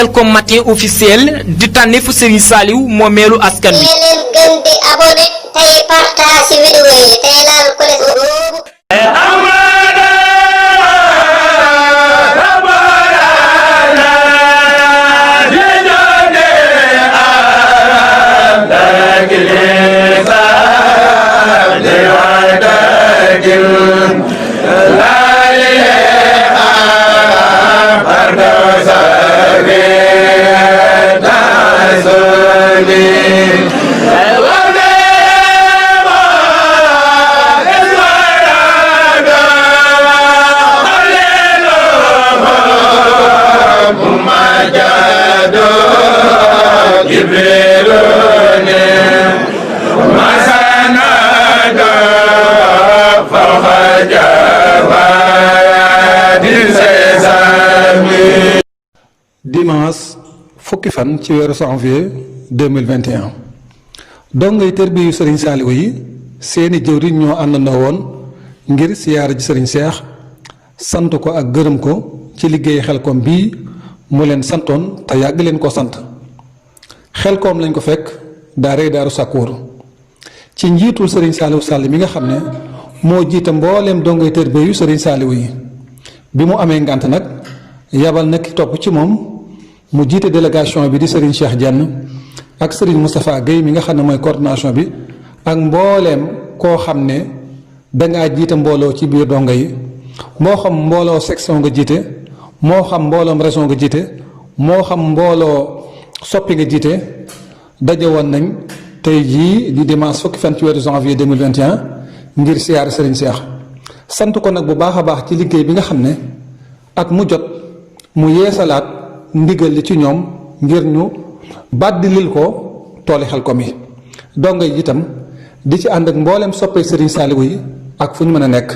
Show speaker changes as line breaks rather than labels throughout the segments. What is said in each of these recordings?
Khelcom matin officiel di tànneefu Serigne Saliou moomeelu askan wi.
leen gën di abonné tey partage vidéo yi tey laal ko def boobu.
dimanche fukki fan ci weeru janvier 2021 dongay tërbiyu Serigne Saliou yi seeni jëwriñ ñoo àndandoo woon ngir siyaara ji Serigne Cheikh sant ko ak gërëm ko ci liggéey Khelcom bii mu leen santoon te yàgg leen ko sant Khelcom lañ ko fekk daaray Daaru Sakkoor ci njiitul Serigne Saliou Sall mi nga xam ne moo jiite mbooleem dongay tërbiyu Serigne Saliou yi bi mu amee ngànt nag yabal na ki topp ci moom mu jiite délégation bi di Serigne Cheikh Diène ak Serigne Moustapha Guèye mi nga xam ne mooy coordination bi ak mbooleem koo xam ne dangaa jiite mbooloo ci biir donga yi moo xam mbooloo section nga jiite moo xam mbooloom région nga jiite moo xam mbooloo soppi nga jiite daje woon nañ tey jii di dimanche fukki fan ci weeru janvier 2021 ngir siyaare Serigne Cheikh sant ko nag bu baax a baax ci liggéey bi nga xam ne at mu jot mu yeesalaat ndigal li ci ñoom ngir ñu bàddilil ko tooli Khelcom yi donga yi itam di ci ànd ak mboolem soppee Serigne Saliou yi ak fu ñu mën a nekk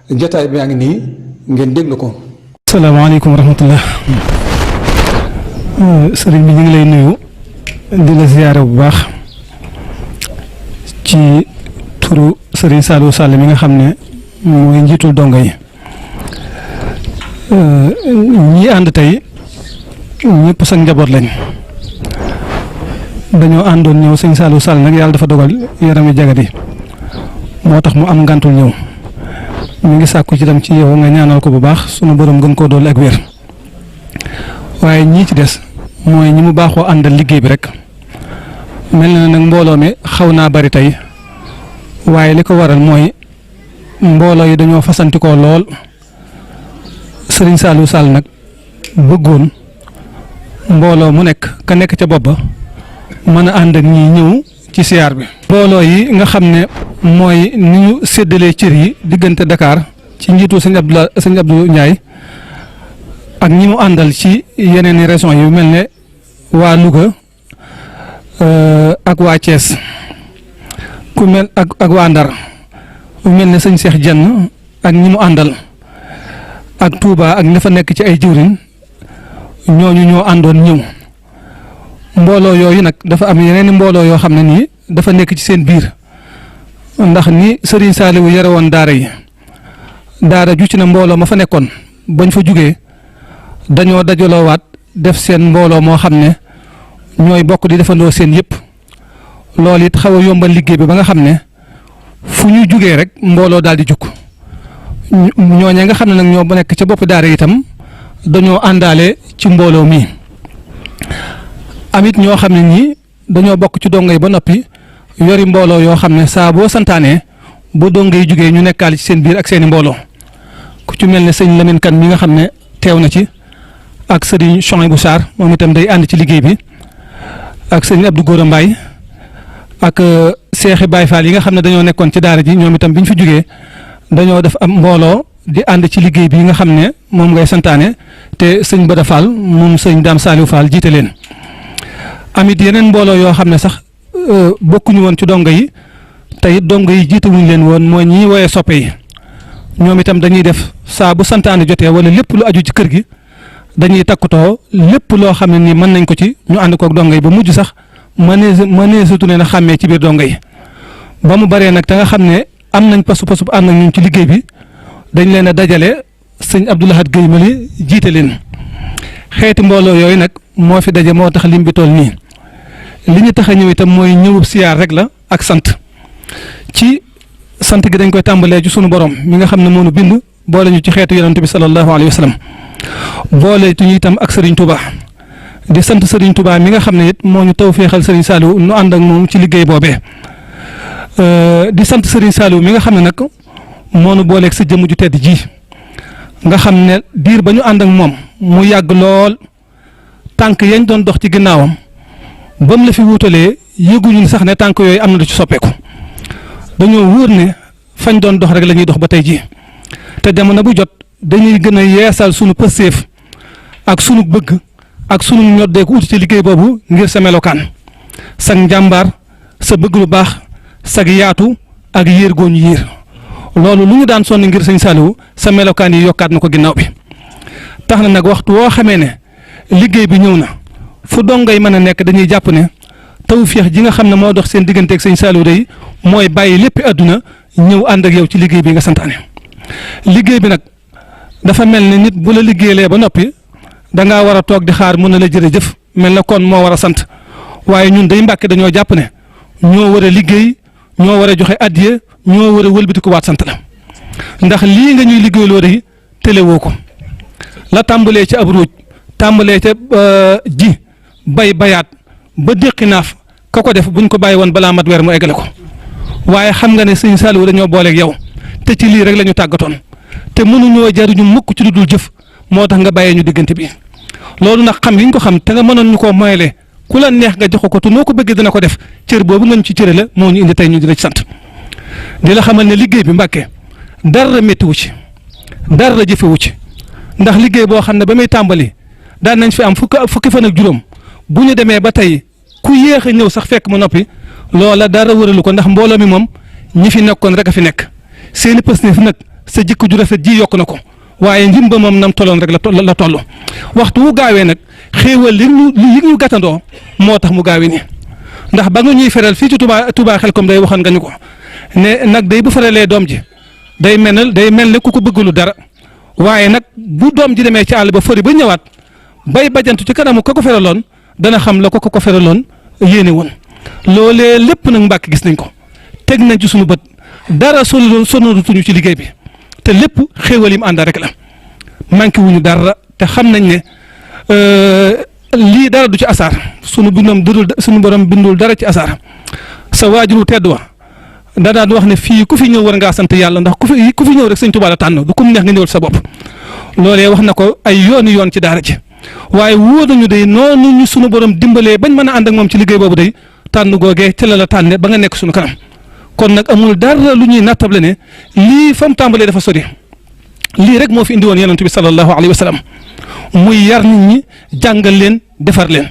jotaay bi yaa ngi nii ngeen déglu ko.
asalaamaaleykum wa rahmatullah. sëriñ bi ñu ngi lay nuyu di la ziyaare bu baax ci turu Serigne Saliou Sall mi nga xam ne mooy njiitul donga yi ñi ànd tey ñëpp sax njaboot lañ dañoo àndoon ñëw sëñ Saliou Sall nag yàlla dafa dogal yarami jagadi moo tax mu am ngàntul ñëw mi ngi sàkku ci dem ci yow nga ñaanal ko bu baax sunu borom gën koo doole ak wér waaye ñii ci des mooy ñi mu baaxoo àndal liggéey bi rek mel na nag mbooloo mi xaw naa bari tey waaye li ko waral mooy mbooloo yi dañoo fasantikoo lool Serigne Saliou Sall nag bëggoon mbooloo mu nekk ka nekk ca bopp ba mën a ànd ak ñi ñëw ci siyaar bi. mbooloo yi nga xam ne mooy ni ñu séddalee cër yi diggante Dakar ci njiitu sëñ Abdou Ndiaye ak ñi mu àndal ci yeneen i régions yu mel ne waa Louga ak waa Thiès ku mel ak waa Ndar ku mel ne sëñ Cheikh Diène ak ñi mu àndal ak Touba ak ña fa nekk ci ay jëwriñ ñooñu ñoo àndoon ñëw mbooloo yooyu nag dafa am yeneen i mbooloo yoo xam ne nii dafa nekk ci seen biir ndax ni Serigne Saliou yare woon daara yi daara ju ci na mbooloo ma fa nekkoon bañ fa jugee dañoo dajaloowaat def seen mbooloo moo xam ne ñooy bokk di defandoo seen yëpp loolu it xaw a yombal liggéey bi ba nga xam ne fu ñu jugee rek mbooloo daal di jukk ñooñee nga xam ne nag ñoo nekk ca bopp daara itam dañoo àndaale ci mbooloo mi amit ñoo xam ne ñii dañoo bokk ci dongo yi ba noppi yori mbooloo yoo xam ne saa boo santaanee bu dongo yi jugee ñu nekkaale ci seen biir ak seeni mbooloo ku ci mel ne sëñ Lamine Kane mi nga xam ne teew na ci ak sëriñ Chouaïbou Sarr moom itam day ànd ci liggéey bi ak sëñ Abdou Gora Mbaye ak Seexi Baye Fall yi nga xam ne dañoo nekkoon ci daara ji ñoom itam bi ñu fi jugee dañoo def am mbooloo di ànd ci liggéey bi nga xam ne moom ngay santaane te sëñ Bada Fall moom sëñ Dame Saliou Fall jiite leen amit yeneen mbooloo yoo xam ne sax bokkuñu woon ci dongo yi te it dongo yi jiite wuñ leen woon mooy ñi woyee soppe yi ñoom itam dañuy def saa bu santaane jotee wala lépp lu aju ci kër gi dañuy takkutoo lépp loo xam ne nii mën nañ ko ci ñu ànd koog dongo yi ba mujj sax mëneesatu leen a xàmmee ci biir dongo yi ba mu baree nag te nga xam ne am nañ pasu ànd ak ñun ci liggéey bi dañ leen a dajale sëñ Abdou Lahad Guèye Mali jiite leen xeeti mbooloo yooyu nag moo fi daje moo tax lim bi toll nii li ñu tax a ñëw itam mooy ñëwub siyaar rek la ak sant ci sant gi dañ koy tàmbalee ci sunu borom mi nga xam ne moo nu bind boole ñu ci xeetu yonent bi sallallahu alayhi wa sallam boole ñu itam ak Serigne Touba di sant Serigne Touba mi nga xam ne it moo ñu tawféexal Serigne Saliou nu ànd ak moom ci liggéey boobee di sant Serigne Saliou mi nga xam ne nag moo nu booleeg sa jëmm ju tedd ji nga xam ne diir ba ñu ànd ak moom mu yàgg lool tànk yañ doon dox ci ginnaawam ba mu la fi wutalee yëguñu sax ne tànk yooyu am na lu ci soppeeku dañoo wóor ne fañ doon dox rek la ñuy dox ba tey jii te jamono bu jot dañuy gën a yeesal sunu pësteef ak sunu bëgg ak sunu ñoddeeku uti ci liggéey boobu ngir sa melokaan sag njàmbaar sa bëgg lu baax sag yaatu ak yéer gooñu yéer loolu lu ñu daan sonni ngir sëñ Saliou sa melokaan yi yokkaat na ko ginnaaw bi tax na nag waxtu woo xamee ne liggéey bi ñëw na fu dongay mën a nekk dañuy jàpp ne tawfeex ji nga xam ne moo dox seen digganteeg sëñ Saliou day mooy bàyyi lépp àdduna ñëw ànd ak yow ci liggéey bi nga santaane liggéey bi nag dafa mel ne nit bu la liggéeylee ba noppi da ngaa war a toog di xaar mun na la jërëjëf mel na kon moo war a sant waaye ñun day Mbàkke dañoo jàpp ne ñoo war a liggéey ñoo war a joxe addiya ñoo war a wëlbatiku waat sant la ndax lii nga ñuy liggéeyloo day téléwoo ko la tàmbalee ca ab ruuj tàmbalee ca ji bay bayaat ba déqi naaf ka ko def buñ ko bàyyi woon balaa mat weer mu eggale ko waaye xam nga ne sëñ Saliou dañoo booleeg yow te ci lii rek la ñu tàggatoon te mënuñoo jariñu mukk ci lu dul jëf moo tax nga bàyyee ñu diggante bi loolu nag xam liñ ko xam te nga mënoon ñu koo moyele ku la neex nga jox ko te noo ko bëggee dina ko def cër boobu nga ñu ci cëre la moo ñu indi tey ñu di la ci sant di la xamal ne liggéey bi Mbàkke dara méttiwu ci dara jëfewu ci ndax liggéey boo xam ne ba muy tàmbali daan nañ fi am fukki fan ak juróom bu ñu demee ba tey ku yéex a ñëw sax fekk mu noppi loola dara wëralu ko ndax mbooloo mi moom ñi fi nekkoon rek a fi nekk seeni pëstéef nag sa jikko ju rafet ji yokk na ko waaye njim ba moom nam tolloon rek la toll waxtu wu gaawee nag xéewal li ñu gàttandoo moo tax mu gaawee nii ndax ba nga ñuy feral fii ci Touba Xelkom day waxoon nga ñu ko ne nag day bu feralee doom ji day mel ne ku ko bëggulu dara waaye nag bu doom ji demee ci àll ba fëri ba ñëwaat bay bajantu ci kanamu ko feraloon dana xam la ko feraloon yéene woon loolee lépp nag Mbàkke gis nañ ko teg nañ ci suñu bët dara sonatuñu ci liggéey bi te lépp xéewal yi mu ànda rek la manqué wuñu dara te xam nañ ne lii dara du ci asaar sunu borom bindul dara ci asaar sa waajuru tedd wa da daan wax ne fii ku fi ñëw war ngaa sant yàlla ndax ku fi ñëw rek sëñ Tuubaa la tànn du kum neex nga ñëwal sa bopp loolee wax na ko ay yoon ci daara ci waaye wóor nañu day noonu ñu sunu borom dimbalee bañ mën a ànd ak moom ci liggéey boobu day tànn googee ca la tànne ba nga nekk sunu kanam kon nag amul dara lu ñuy nattable ne lii fa mu tàmbalee dafa sori lii rek moo fi indi woon yonent bi sallallahu alayhi wa sallam muy yar nit ñi jàngal leen defar leen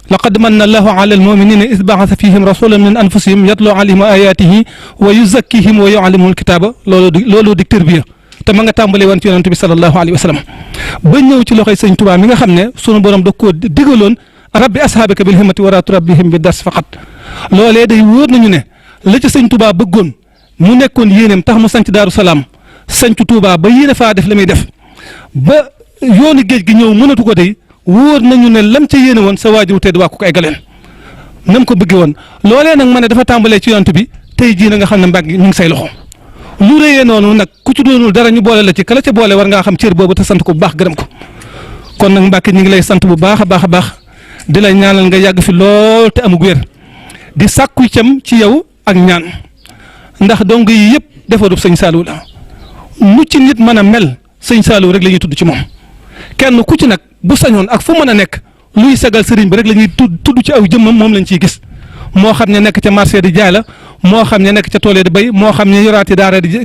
laqad manna allahu ala almuminina id baasa fihim rasulan min anfusihim yatlu alayhim ayatihi wa yuzakkihim wa yuallimuhum alkitaba loolu di tarbiya te ma nga tàmbalee woon ci yonent bi sallallahu alayhi wa sallam ba ñëw ci loxoy sëñ Tuubaa mi nga xam ne sunu borom da koo digaloon rabbi ashaabaka bil himmati wa turabbihim bi das faqat loolee day wóor nañu ne la ci sëñ Tuubaa bëggoon mu nekkoon yéeneem tax mu sanc Daaru Salaam sanc Tuubaa ba yéene faa def la muy def ba yoonu géej gi ñëw mënatu ko day wóor nañu ne lam ca yéene woon sa waajur tedd waa ko ay galeen nam ko bëggee woon loolee nag ma ne dafa tàmbalee ci yonent bi tey jii na nga xam ne mbàgg ñu ngi say loxo lu rëyee noonu nag ku ci doonul dara ñu boole la ci kala ca boole war ngaa xam cër boobu te sant ko bu baax gërëm ko kon nag Mbàkke ñu ngi lay sant bu baax a baax a baax di la ñaanal nga yàgg fi lool te amug wér di sàkku cam ci yow ak ñaan ndax dong yi yëpp defarub sëñ Saliou la mu ci nit mën a mel sëñ Saliou rek la ñuy tudd ci moom kenn ku ci nag bu sañoon ak fu mën a nekk luy sagal sëriñ bi rek la ñuy tudd ci aw jëmmam moom lañ ciy gis moo xam ne nekk ca marché di jaay la moo xam ne nekk ca tool di bay moo xam ne yoraati daara di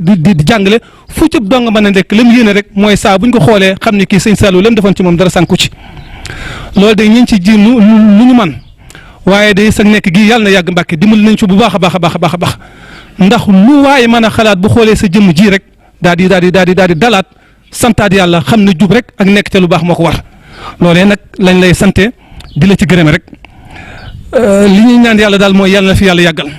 jàngale fu ci dong mën a nekk lam yéene rek mooy saa buñ ko xoolee xam ne kii sëñ Saliou lam defoon ci moom dara sànku ci loolu day ñu ngi ci ji lu ñu man waaye day sa nekk gii yàlla na yàgg Mbàkke dimbali nañ ci bu baax a baax a baax a baax a baax ndax lu waaye mën a xalaat bu xoolee sa jëmm ji rek daal di dalaat santaat yàlla xam ne jub rek ak nekk ca lu baax moo ko war loolee nag lañ lay sante di la ci gërëme rek li ñuy ñaan yàlla daal mooy yàlla na fi yàlla yàggal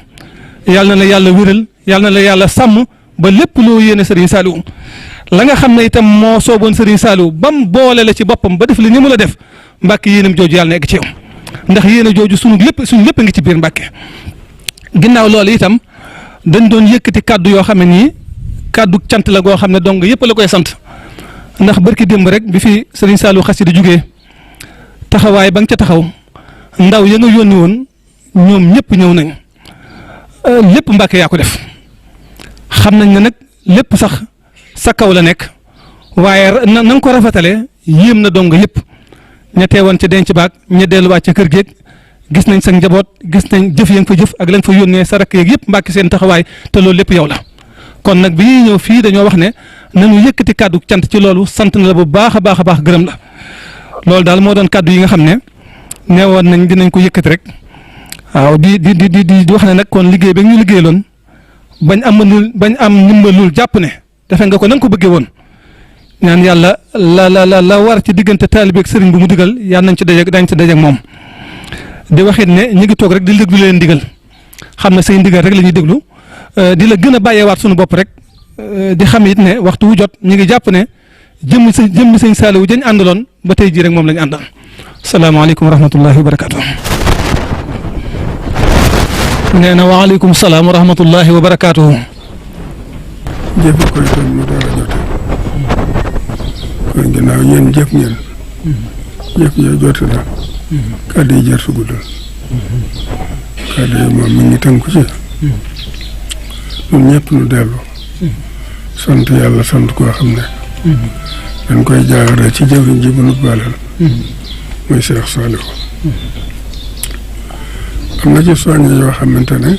yàlla na la yàlla wéral yàlla na la yàlla sàmm ba lépp loo yéene Serigne Saliou la nga xam ne itam moo sooboon Serigne Saliou bam boole la ci boppam ba def li ni mu la def Mbàkke yéenam jooju yàlla na egg ci yow ndax yéena jooju suñu lépp a ngi ci biir Mbàkke. ginnaaw loolu itam dañ doon yëkkati kàddu yoo xam ne nii kàddu cant la goo xam ne dong yëpp la koy sant ndax barki démb rek bi fi Serigne Saliou Xasida jugee taxawaay ba nga ca taxaw ndaw ya nga yónni woon ñoom ñëpp ñëw nañ lépp Mbàkke yaa ko def xam nañ ne nag lépp sax sa kaw la nekk waaye na nga ko rafetale yéem na dong yëpp ña teewoon ca denc baag ña delluwaat ca kër géeg gis nañ sa njaboot gis nañ jëf ya nga fa jëf ak la nga fa yónnee sa rakk yeeg yëpp Mbàkke seen taxawaay te loolu lépp yow la kon nag bi ñuy ñëw fii dañoo wax ne nañu yëkkati kàddu cant ci loolu sant na la bu baax a baax a baax gërëm la loolu daal moo doon kàddu yi nga xam ne neewoon nañ dinañ ko yëkkati rek waaw di wax ne nag kon liggéey ba ñu liggéeyaloon bañ am ndimbalul jàpp ne defe nga ko na nga ko bëggee woon ñaan yàlla la war ci diggante taalibe ak sëriñ bu mu digal yàlla nañ ci dajeeg moom. di waxit ne ñu ngi toog rek di déglu leen digal xam ne say ndigal rek la ñuy déglu di la gën a bàyyeewaat suñu bopp rek di xam it ne waxtu wu jot ñu ngi jàpp ne jëmmi sëñ Saliou jañ àndaloon ba tey jii rek moom la ñu àndal. salaamaaleykum wa rahmatullahi wa barakaatu. nee na waaleykum salaam wa rahmatullahi wa barakaatu.
jëf koy kon mu door a jote kon ginnaaw yéen jëf ngeen jëf ya jote na kàddu yi jar su guddal kàddu yi moom mi ngi tënku ci ñun ñëpp nu dellu sant yàlla sant koo xam ne dañ koy jaarale ci jëwriñ ji bu nu baalal muy Cheikh Saliou am na ci soññe yoo xamante ne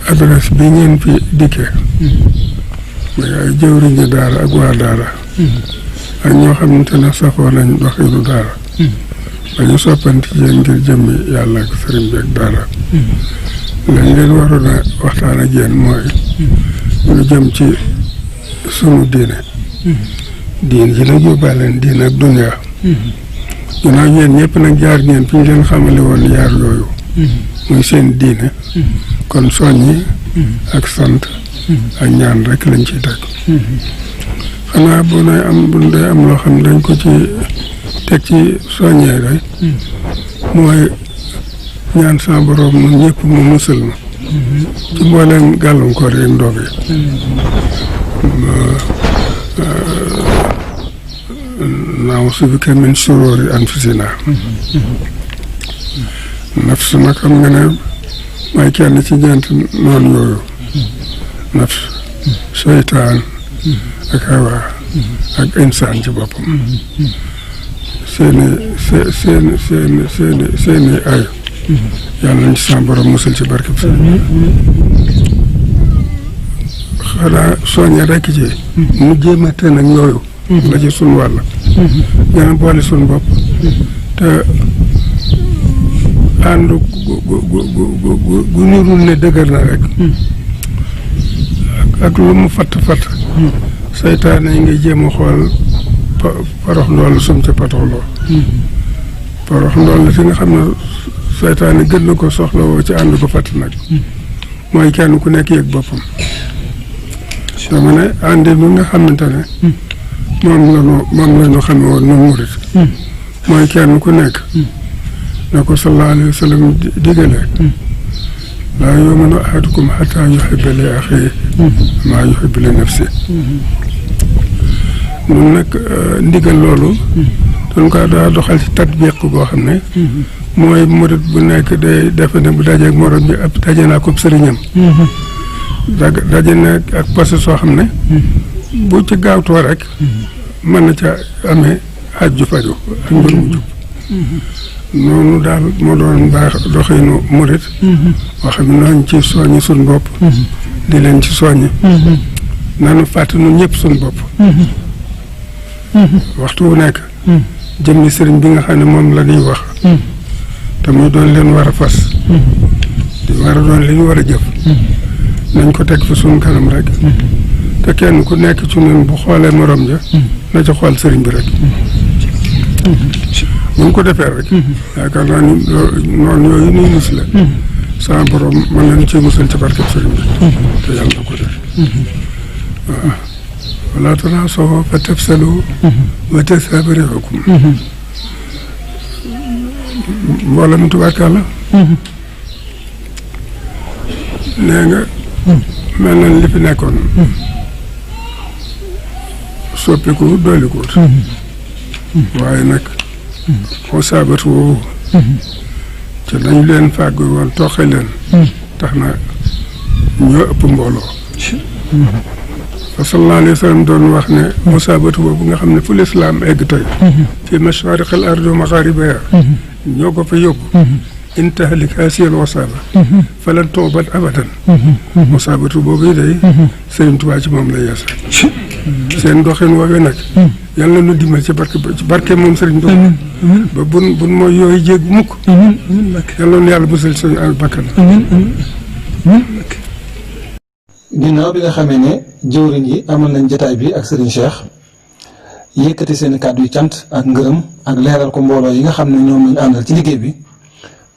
adresse bi ngeen fi dikkee muy ay jëwriñu daara ak waa daara ak ñoo xamante ne safoo nañ doxinu daara ba ñu soppanti yéen ngir jëmmi yàlla ak sëriñ bi ak daara lañ leen waroon a waxtaan ak yéen mooy lu jëm ci sunu diine diin ji nag yóbbaaleen diine ak dunya ginnaaw yéen ñëpp nag jaar ngeen fi ñu leen xamale woon yaar yooyu muy seen diine kon soññi ak sant ak ñaan rek lañ ciy teg xanaa bu dee am loo xam ne dañ ko ci teg ci soññee rek mooy ñaan sa borom ñun ñëpp mu musal ma ci mbooleem gàllankoor yi ndoog yi na'uuzu bika min shuruuri anfusinaa nafs nag xam nga ne may kenn ci ñeent noonu yooyu nafs seytaan ak hawa ak insaan ci boppam seeni ay yàlla nañ ci sa borom musal ci barke bi xanaa soññe rekk ci mu jéemate nag yooyu la ci sun wàll gën a boole sun bopp te ànd gu nirul ne dëgër na rek ak lu mu fatt seytaane yi ngay jéem a xool parox ndool sum ca patoxloo parox ndool la fi nga xam ne seytaane gën na ko soxla woo ci ànd ko fatt nag mooy kenn ku nekk yëg boppam dama ne àndi bi nga xamante ne moom la ñu xame woon nu murit mooy kenn ku nekk na ko sallallahu alayhi wa sallam digale laa yu'minu ahadukum hattaa yuhibba li axiihi maa yuhibbu li nafsihi ñun nag ndigal loolu dañ ko daa doxal ci tatbiq boo xam ne mooy murit bu nekk day defe ne bu dajeeg morom bi ab daje naa ko sëriñam daje na ak passé soo xam ne bu ci gaawtoo rek mën na ca amee aju faju ak mbir mu jub noonu daal moo doon baax doxinu murit wax bi nañ ci soññi suñ bopp di leen ci soññi nanu fàtte nun ñëpp suñ bopp waxtu wu nekk jëmmi sëriñ bi nga xam ne moom la ñuy wax te muy doon leen war a fas di war a doon li ñu war a jëf nañ ko teg fi suñ kanam rek te kenn ku nekk ci ñun bu xoolee morom ja na ca xool sëriñ bi rek bu ñu ko defee rek yaakaar naa ni noonu yooyu nuy mus la sama borom mën nañu ci musal ci barkeb sëriñ bi te yàlla na ko def waaw wala tanaasaw fa tafsalu wa tadhhaba riihukum mbooloo mi tubaarkàlla nee nga mel na li fi nekkoon soppiku doolikuut waaye nag moo saabatu woowu te dañu leen fàggu woon toxe leen tax na ñoo ëpp mbooloo fa sallallahu alayhi wa sallam doon wax ne musaabatu boobu nga xam ne fu lislaam egg tey fi mashaariqil ardi wa magharibiha ñoo ko fa yóbbu in tahlik haasihi al-wasaaba falan tu'bad abadan musaabatu boobu yi day Sëriñ Tuubaa ci moom la yeesa seen doxin woowee nag yàlla nu dimbal ci barke moom Sëriñ Tuubaa ba bun mooy yooyu jéeg mukk yàlla nu yàlla musal suñu ay bakkan
ginnaaw bi nga xamee ne jëwriñ yi amal nañ jotaay bi ak Serigne Cheikh yëkkati seen kàddu yu cant ak ngërëm ak leeral ko mbooloo yi nga xam ne ñoom lañu àndal ci liggéey bi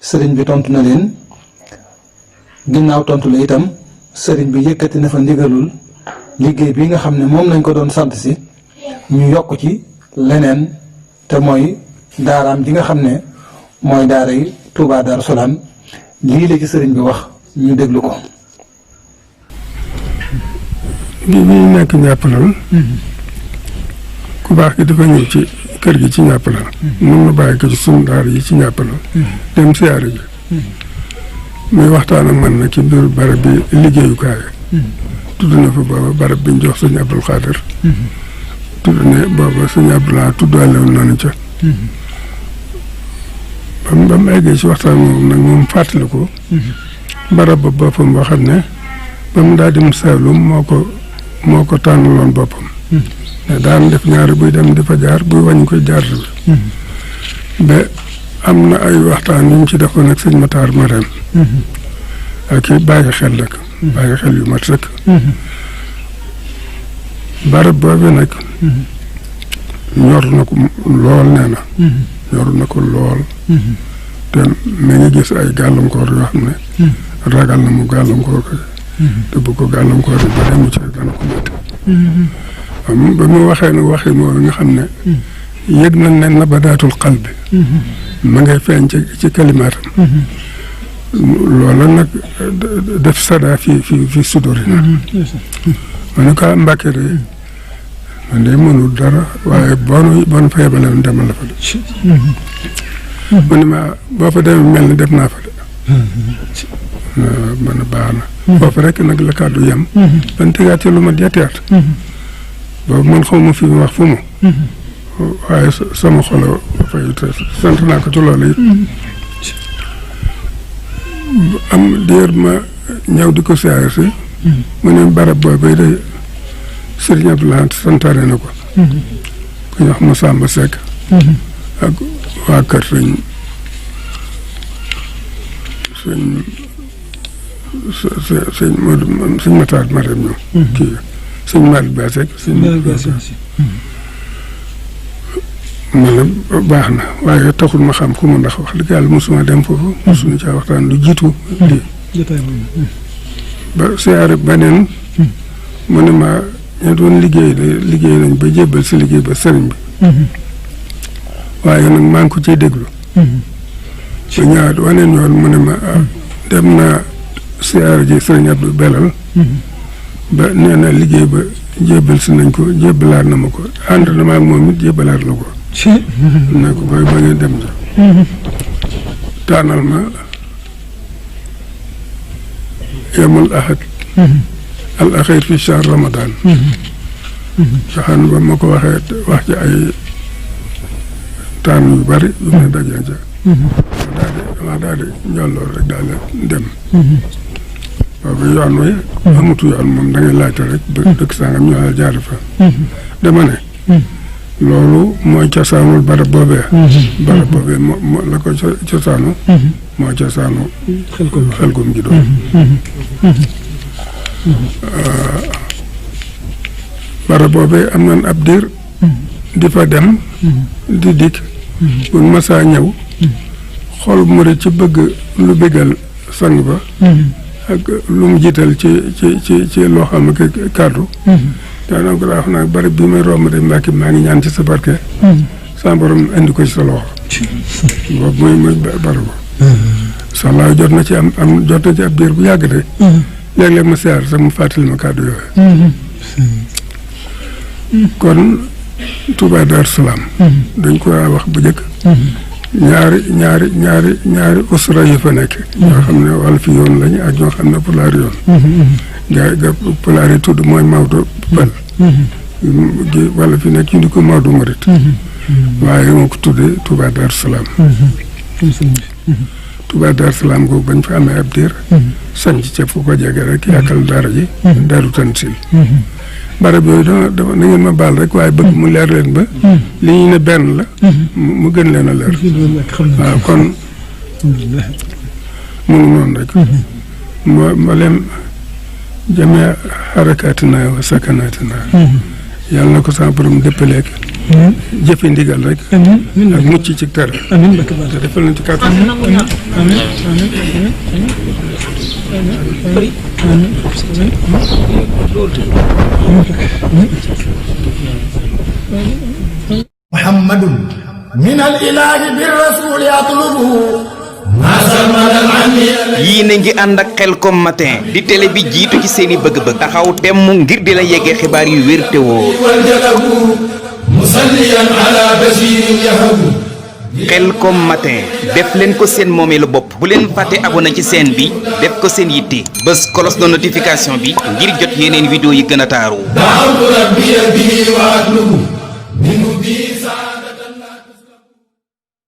Serigne bi tontu na leen ginnaaw tontu la itam Serigne bi yëkkati na fa ndigalul liggéey bi nga xam ne moom lañ ko doon sant si ñu yokk ci leneen te mooy daaraam ji nga xam ne mooy daara yi Touba Darou Salaam lii la ci Serigne bi wax ñu déglu ko.
bi ñu nekk ñàppalal ku baax gi dafa ñëw ci kër gi ci ñàppalal mun na bàyyi ko ci sunu daara yi ci ñàppalal dem siyaare ji muy waxtaan ak man nag ci biir barab bi liggéeyukaay tudd na fa booba barab bi ñu jox sëñ Abdul Xaadir tudd ne booba sëñ Abdulaa tuddaale woon nañu ca ba mu eggee ci waxtaan moom nag moom fàttali ko barab ba boppam boo xam ne ba mu daa dem Saalum moo ko tànnaloon boppam ne daan def ñaari buy dem di fa jaar buy wàññi koy jaar bi ba am na ay waxtaan yu mu ci defoon ak sëñ Matar Marème ak i bàyyi xel nag bàyyi xel yu mat sëkk barab boobu nag ñor na ko lool nee na ñor na ko lool te mi ngi gis ay gàllankoor yoo xam ne ragal na mu gàllankoor ko te bu ko gàllankoor yi ba mu ci dana ko métti ba mu waxee nag waxi moom nga xam ne yëg nañ ne nabadaatul qalbi ma ngay feeñ ci kalimaatam loola nag def sada fi sudori na ma ne ko Mbàkke de man de mënul dara waaye bon fa yebalewoon demal la fa de mu ne ma boo fa demee mel ni def naa fa de man a baax na foofu rek nag la kàddu yem ban tegaat ci lu ma yeteet boobu man xaw ma fi mu wax fu mu waaye sama xolo fay te sant naa ko ci loolu it am diir ma ñëw di ko siyaare si mu ne barab boobu de Sëriñ Abdou Lahad santaane na ko ku ñu wax Masamba Seck ak waa kër sëñ Matar Marème ñoom kii sëñ Malick Ba Seck ma ne baax na waaye taxul ma xam ku mu ndax wax dëgg yàlla mosuma dem foofu mosuma caa waxtaan lu jiitu lii ba siyaare beneen mu ne ma ñu doon liggéey nañ ba jébbal si liggéey ba sëriñ bi waaye nag maa ngi ko ciy déglu ba ñëwaat waneen yoon mu ne ma dem naa siyaare ji sëriñ Abdou Belal ba nee na liggéey ba jébbal si nañ ko jébbalaat na ma ko ànd na ma ak moom it jébbalaat la ko ne ko ba ngeen dem ja taanal ma yemul ahad al axir fi shahr ramadan saxaan ba ma ko waxee wax ci ay taan yu bari yu ne dajee ca dama daal di njolloor rek daal di dem boobu yoon wi amutu yoon moom da ngay laajte rek ba dëkk sangam ñu jaar fa dama ne loolu mooy cosaanul barab boobee barab boobee moo la ko cosaanu moo cosaanu xelkom gi doon barab boobee am nañ ab diir di fa dem di dikk bu masaa ñëw xol murit ci bëgg lu bégal sang ba ak lu mu jiital ci loo xam ne kàddu daanaka ko daa wax nag barab bi may romb de Mbàkke maa ngi ñaan ci sa barke sa borom indi ko ci sa loxo boobu muy barabu soxlaa jot na ci jot na ci ab diir bu yàgg de léeg-léeg ma siyaar sax mu fàttali ma kàddu yooyu kon Touba Darou Salaam dañ ko wax bu njëkk ñaari usra yi fa nekk ñoo xam ne wàll fi yoon lañu ak ñoo xam ne pulaar yoon ga pulaar yi tudd mooy Maodo Bal wala fi nekk ñu di ko Maodo Murit waaye moo ko tuddee Touba Darou Salaam Touba Darou Salaam googu bañ fa amee ab diir sanc ca fu ko jege rek yàkkal daara ji Daaru Tansil barab yooyu dama na ngeen ma baal rek waaye bëgg mu leer leen ba li ñu ne benn la mu gën leen a leer waaw kon mu ngi noonu rek ma leen jamee xarakaatina wa sakanaatina yàlla na ko sama borom dëppaleek jëfe ndigal rek ak mucc ci tere te defal nañ ci kàttan
muhammadun min al ilahi bir rasul yatlubu
yii na ngi ànd ak Khelcom matin di télé bi jiitu ci seeni bëgg-bëgg taxaw temm ngir di la yeggee xibaar yu wér te woo Khelcom matin def leen ko seen moomeelu bopp bu leen fàtte abonné ci chaîne bi def ko seen yitte bés cloche de notification bi ngir jot yeneen vidéo yi gën a taaru